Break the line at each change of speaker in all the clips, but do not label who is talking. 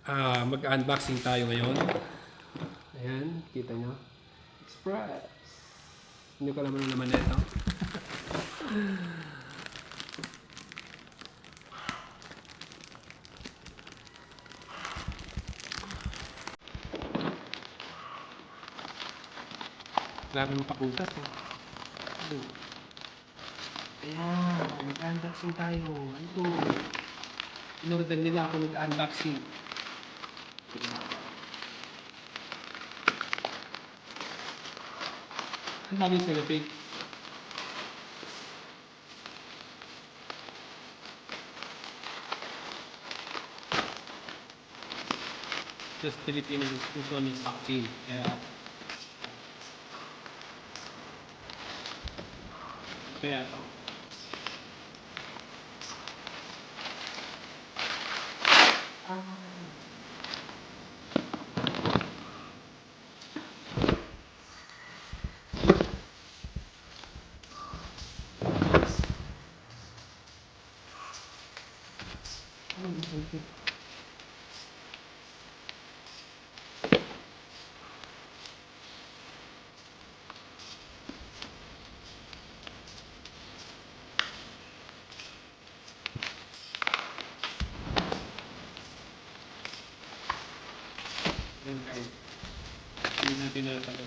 Mag-unboxing tayo ngayon. Ayan, kita nyo. Express. Hindi ko alam ano naman ito. Grabe mo pakutas eh. Ayan, mag-unboxing tayo. Ito. Inorder nila ako mag-unboxing. Ang dami sa lapig. Just Filipino institution is vaccine. Kaya ito. Ayan guys. Hindi natin natagod.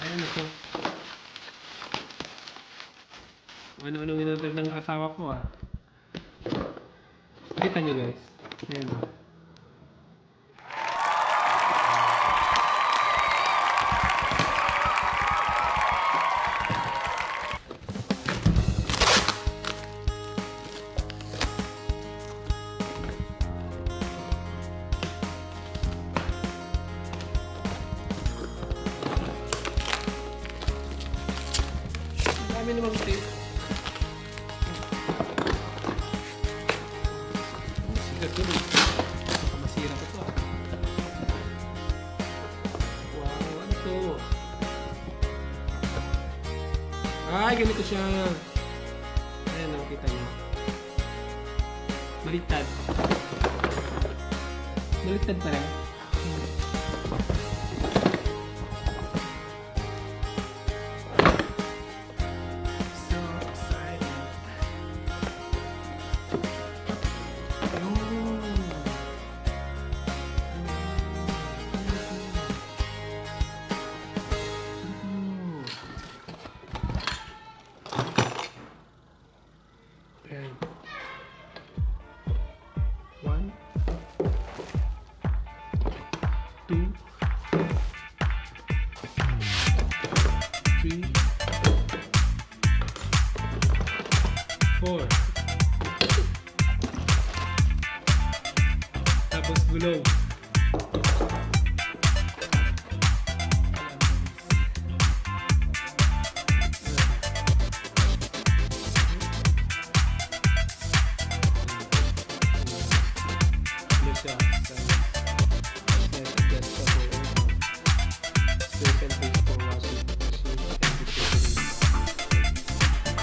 Ayan ito. Ano-anong inorder ng asawa ko ah. Kita nyo guys. Ayan o. Dami namang tape. Sigat yun eh. Baka masira pa ito ah. Wow, ano to? Ay, ganito siya. Ayan, nakikita nyo. Baliktad. Baliktad pa rin. Ayan. 1, 2, 3, 4. Tapos gulong.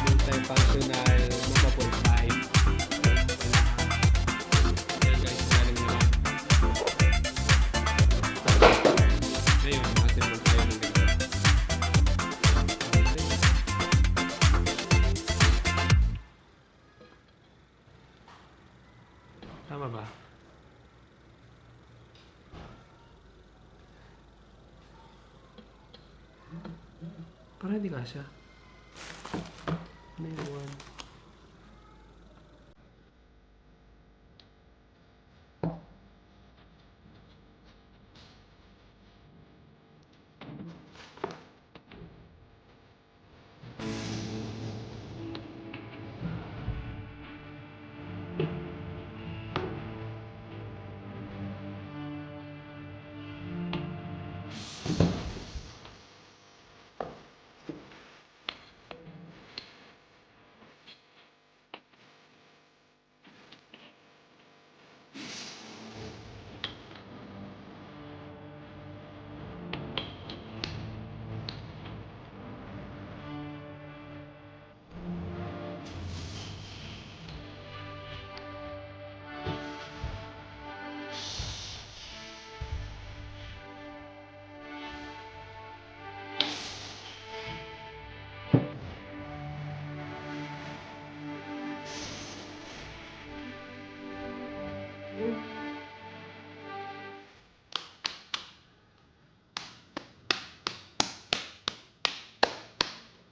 Multi-functional movable pipe. Ayan guys, galing naman. Ngayon, assemble tayo ng ganito. Tama ba? Parang hindi kasya. Ano yung one?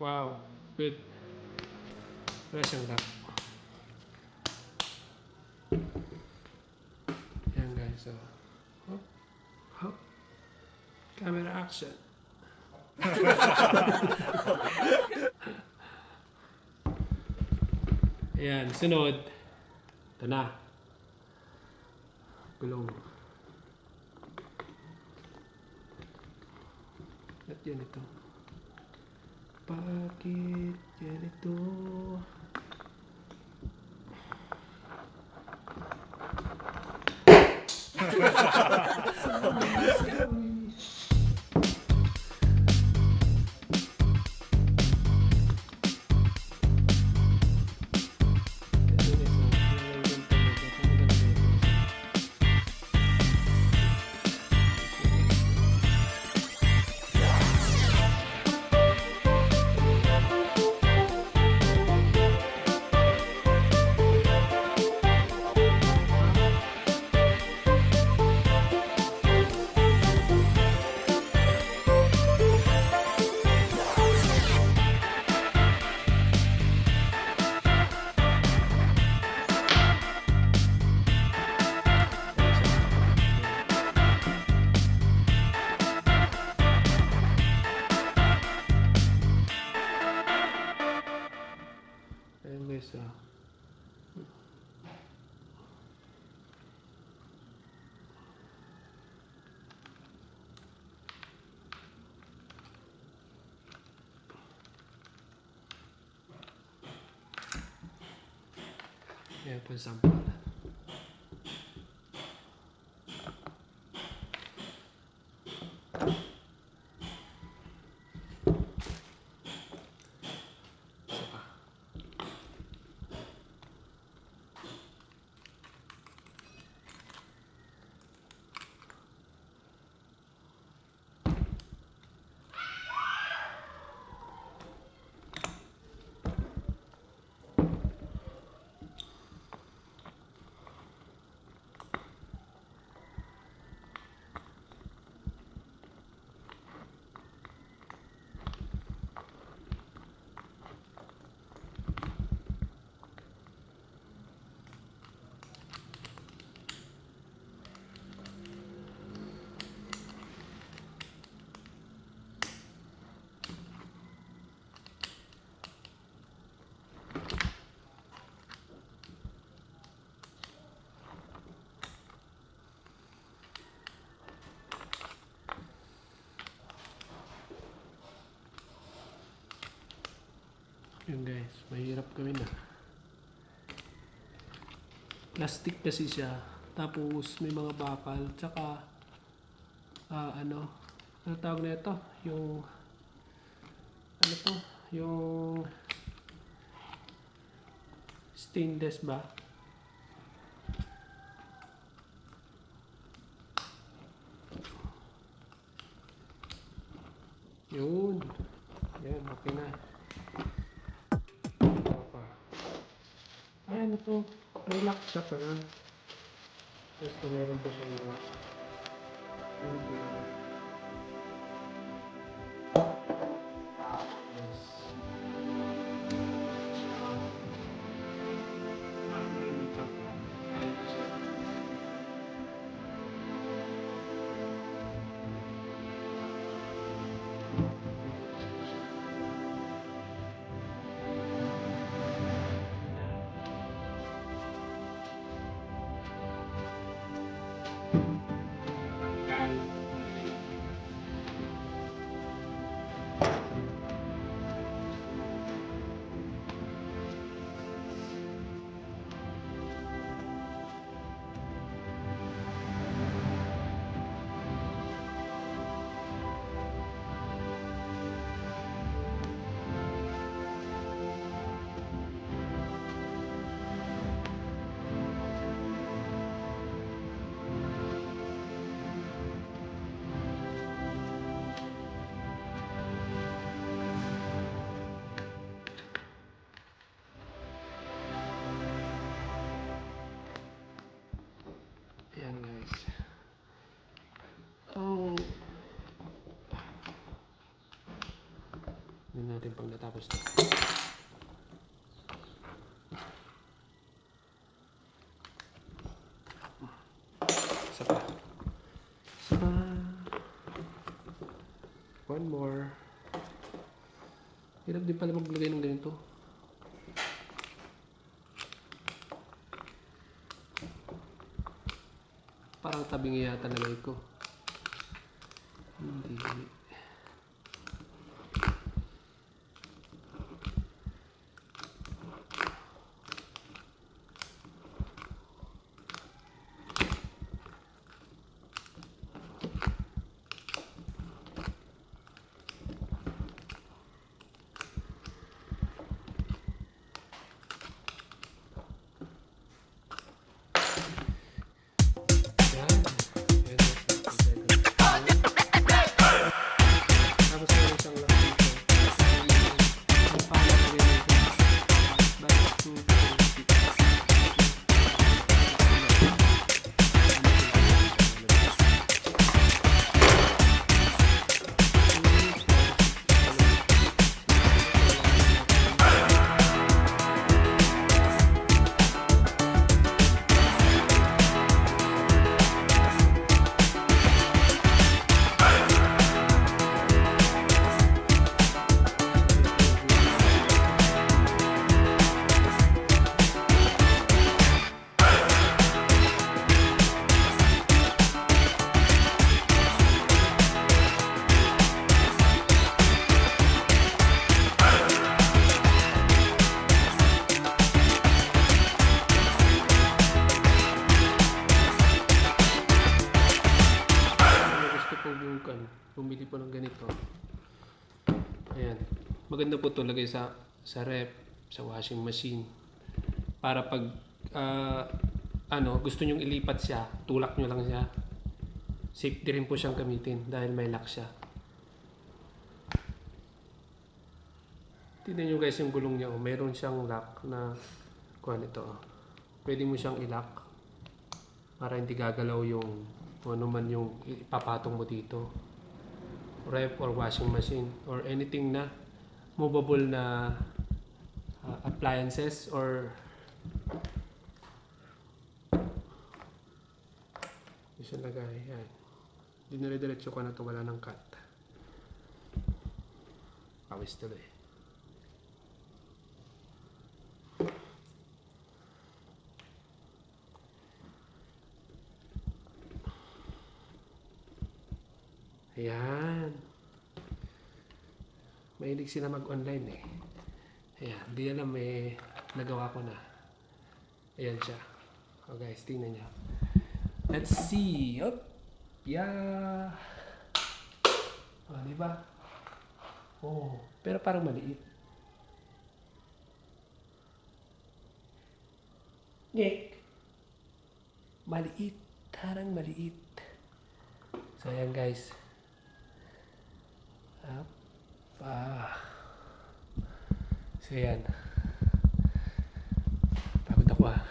Wow, good. Wala siyang lock. Yan guys, so. Hop, hop. Camera action. Ayan, sunod. Ito na. Gulong. At yan ito. Bakit ganito? Ayan guys, Ayan po yung sample. Isa pa. Yun guys, mahirap gawin na. Plastic kasi siya. Tapos may mga bakal. Tsaka, ano tawag na ito? Yung, ano to? Yung stainless ba? Yun. Yan, okay na. Ayan ito. Relax siya pa na. Tapos meron pa siya yung natin pag natapos na. Isa pa. Isa pa. One more. Hirap din pala maglagay ng ganito. Parang tabing yata nalagay ko. Hindi. Bumili po ng ganito. Ayan. Maganda po ito lagay sa ref, sa washing machine. Para pag gusto nyong ilipat siya, tulak nyo lang siya. Safety rin po siyang gamitin dahil may lock siya. Tignan nyo guys yung gulong niya. Meron siyang lock na kuha nito. Pwede mo siyang i-lock para hindi gagalaw yung ano man yung ipapatong mo dito. Ref or washing machine or anything na movable na appliances or isa lagay yan. Dinire-diretso ko na ito, wala ng cut. Pawis tuloy. Ayan. Mahilig sila mag-online eh. Ayan. Di alam may nagawa ko na. Ayan siya. O guys, tingnan nyo. Let's see. Up. Yeah. O, diba? Oh. Pero parang maliit. Nick. Maliit. Parang maliit. So, ayan guys. Up. So yan. Pagod ako ah.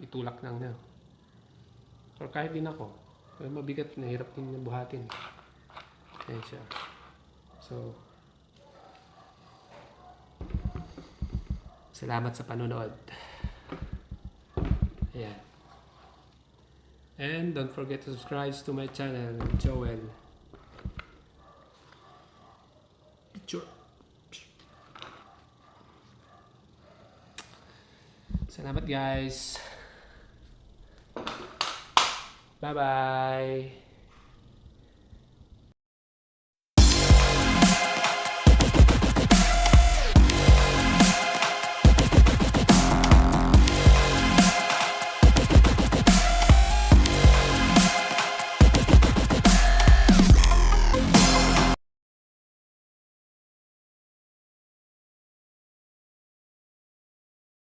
Itulak lang na. Or kahit din ako, mabigat, nahirap din na buhatin. Ayan siya. So, salamat sa panonood. Ayan. And don't forget to subscribe to my channel, Joel. Salamat guys. Bye-bye!